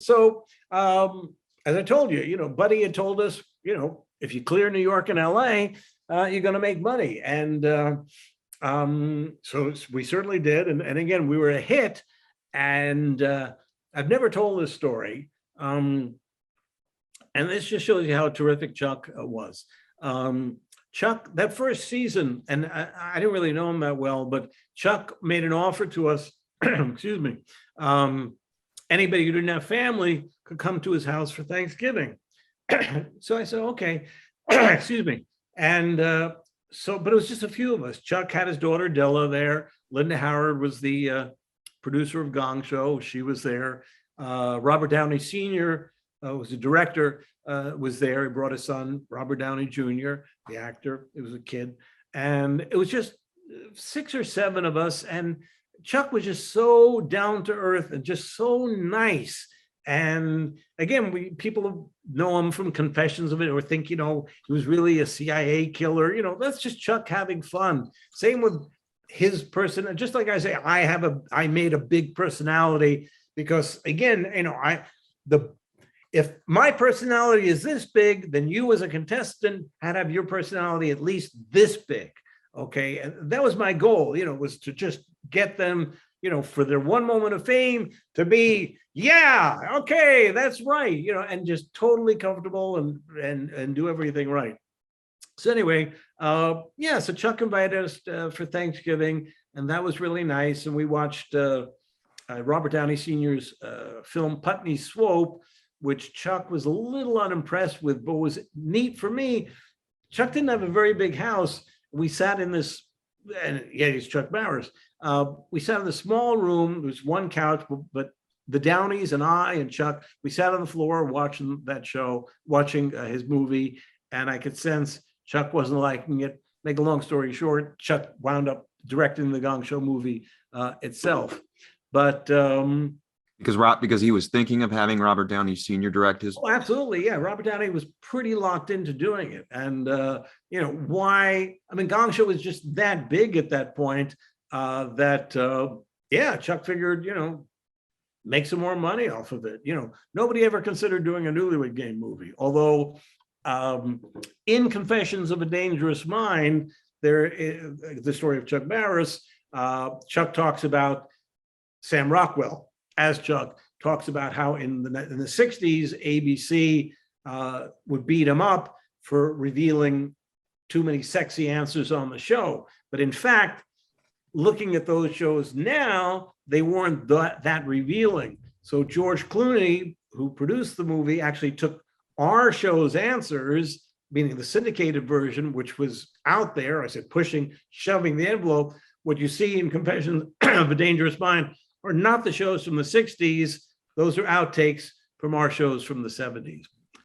So, as I told you, Buddy had told us, if you clear New York and LA, you're going to make money. And so we certainly did. And again, we were a hit. And I've never told this story. And this just shows you how terrific Chuck was. Chuck, that first season, and I didn't really know him that well, but Chuck made an offer to us, excuse me, anybody who didn't have family could come to his house for Thanksgiving. So I said, okay, excuse me. And but it was just a few of us. Chuck had his daughter Della there. Linda Howard was the producer of Gong Show. She was there. Robert Downey Sr. Was the director, was there. He brought his son, Robert Downey Jr., the actor. It was a kid. And it was just 6 or 7 of us. And Chuck was just so down to earth and just so nice. And again, people know him from Confessions of It, or think, he was really a CIA killer. That's just Chuck having fun. Same with his person. Just like I say, I made a big personality because, again, if my personality is this big, then you as a contestant had to have your personality at least this big. Okay. And that was my goal, was to just get them, for their one moment of fame to be, yeah, okay, that's right, and just totally comfortable and do everything right. So anyway, so Chuck invited us for Thanksgiving, and that was really nice. And we watched Robert Downey Sr.'s film Putney Swope, which Chuck was a little unimpressed with, but was neat for me. Chuck didn't have a very big house. We sat in this, and yeah, he's Chuck Barris. We sat in the small room. There was one couch, but the Downeys and I and Chuck, we sat on the floor watching that show, watching his movie, and I could sense Chuck wasn't liking it. Make a long story short, Chuck wound up directing the Gong Show movie itself. But because he was thinking of having Robert Downey Sr. direct his. Oh, absolutely, yeah. Robert Downey was pretty locked into doing it, and why? I mean, Gong Show was just that big at that point that Chuck figured, make some more money off of it. Nobody ever considered doing a Newlywed Game movie, although in Confessions of a Dangerous Mind, there is the story of Chuck Barris. Chuck talks about Sam Rockwell, as Chuck talks about how in the 60s, ABC would beat him up for revealing too many sexy answers on the show. But in fact, looking at those shows now, they weren't that revealing. So George Clooney, who produced the movie, actually took our show's answers, meaning the syndicated version, which was out there, I said, shoving the envelope. What you see in Confessions of a Dangerous Mind are not the shows from the 60s. Those are outtakes from our shows from the 70s.